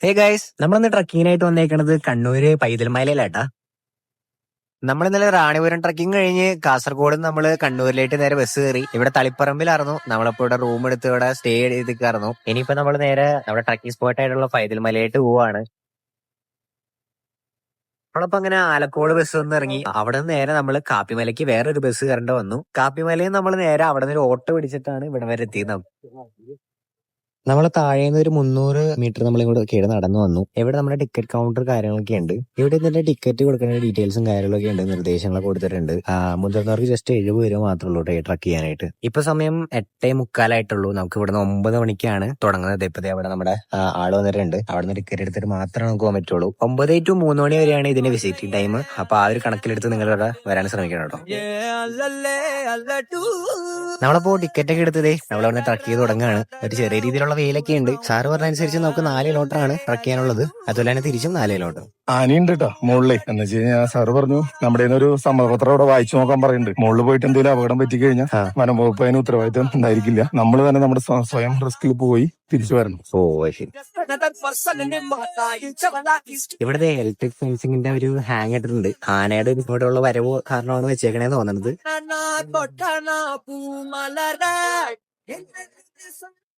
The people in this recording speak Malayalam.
ഹേ ഗൈസ്, നമ്മളിന്ന് ട്രക്കിങ്ങിനായിട്ട് വന്നേക്കണത് കണ്ണൂര് പൈതൽമലയിലാട്ടാ. നമ്മളിന്നലെ റാണിപുരം ട്രക്കിംഗ് കഴിഞ്ഞ് കാസർഗോഡ് നമ്മൾ കണ്ണൂരിലേക്ക് നേരെ ബസ് കയറി. ഇവിടെ തളിപ്പറമ്പിലായിരുന്നു നമ്മളിപ്പോ ഇവിടെ റൂം എടുത്ത് ഇവിടെ സ്റ്റേ ചെയ്തിരിക്കായിരുന്നു. ഇനിയിപ്പോ നമ്മൾ നേരെ നമ്മുടെ ട്രക്കിംഗ് സ്പോട്ട് ആയിട്ടുള്ള പൈതൽമലയായിട്ട് പോവാണ്. നമ്മളപ്പോ അങ്ങനെ ആലക്കോട് ബസ് വന്ന് ഇറങ്ങി. അവിടെ നിന്ന് നേരെ നമ്മൾ കാപ്പിമലയ്ക്ക് വേറൊരു ബസ് കയറേണ്ട വന്നു. കാപ്പിമലയിൽ നമ്മൾ നേരെ അവിടെ നിന്ന് ഒരു ഓട്ടോ പിടിച്ചിട്ടാണ് ഇവിടെ വരെ എത്തിയത്. നമ്മൾ താഴേന്ന് ഒരു 300 മീറ്റർ നമ്മൾ ഇങ്ങോട്ട് കയറി നടന്നു വന്നു. ഇവിടെ നമ്മുടെ ടിക്കറ്റ് കൗണ്ടർ കാര്യങ്ങളൊക്കെ ഉണ്ട്. ഇവിടെ ഇതിന്റെ ടിക്കറ്റ് കൊടുക്കുന്ന ഡീറ്റെയിൽസും കാര്യങ്ങളൊക്കെ ഉണ്ട്, നിർദ്ദേശങ്ങളൊക്കെ കൊടുത്തിട്ടുണ്ട്. മുതിർന്നവർക്ക് ജസ്റ്റ് 70 രൂപ മാത്രമേ ഉള്ളൂ ട്രക്ക് ചെയ്യാനായിട്ട്. ഇപ്പൊ സമയം 8:45 നമുക്ക് ഇവിടുന്ന് 9 മണിക്കാണ് തുടങ്ങുന്നത്. ഇപ്പതേ അവിടെ നമ്മുടെ ആള് വന്നിട്ടുണ്ട്. അവിടെ നിന്ന് ടിക്കറ്റ് എടുത്തിട്ട് മാത്രമേ നമുക്ക് പോകാൻ പറ്റുള്ളൂ. 9 to 3 മണി വരെയാണ് ഇതിന്റെ വിസിറ്റിംഗ് ടൈം. അപ്പൊ ആ ഒരു കണക്കിലെടുത്ത് നിങ്ങൾ ഇവിടെ വരാൻ ശ്രമിക്കണം കേട്ടോ. നമ്മളിപ്പോ ടിക്കറ്റ് ഒക്കെ എടുത്തതേ നമ്മളവിടെ ട്രക്ക് ചെയ്ത് തുടങ്ങുകയാണ്. ഒരു ചെറിയ രീതിയിലുള്ള വെയിലൊക്കെ ഉണ്ട്. സാറ് പറഞ്ഞ അനുസരിച്ച് നമുക്ക് 4 കിലോമീറ്ററാണ് ട്രക്ക് ചെയ്യാനുള്ളത്. അതുപോലെ തന്നെ തിരിച്ചും 4 കിലോമീറ്റർ. ആനയുണ്ട് കേട്ടോ മുകളിൽ. എന്ന് വെച്ച് കഴിഞ്ഞാൽ സാറ് പറഞ്ഞു നമ്മുടെ ഒരു സമ്മതപത്രം അവിടെ വായിച്ചു നോക്കാൻ പറയുന്നുണ്ട്. മുകളിൽ പോയിട്ട് എന്തെങ്കിലും അപകടം പറ്റിക്കഴിഞ്ഞാൽ വനം വകുപ്പ് അതിന് ഉത്തരവാദിത്തം ഉണ്ടായിരിക്കില്ല. നമ്മൾ തന്നെ നമ്മുടെ സ്വയം റിസ്കിൽ പോയി തിരിച്ചു വരണം. ഓ ശരി. ഇവിടുത്തെ ഇലക്ട്രിക് ഫെൻസിങ്ങിന്റെ ഒരു ഹാങ് ഇട്ടിട്ടുണ്ട്. ആനയുടെ ഇങ്ങോട്ടുള്ള വരവ് കാരണമാണ് വെച്ചേക്കണേന്ന് തോന്നുന്നത്.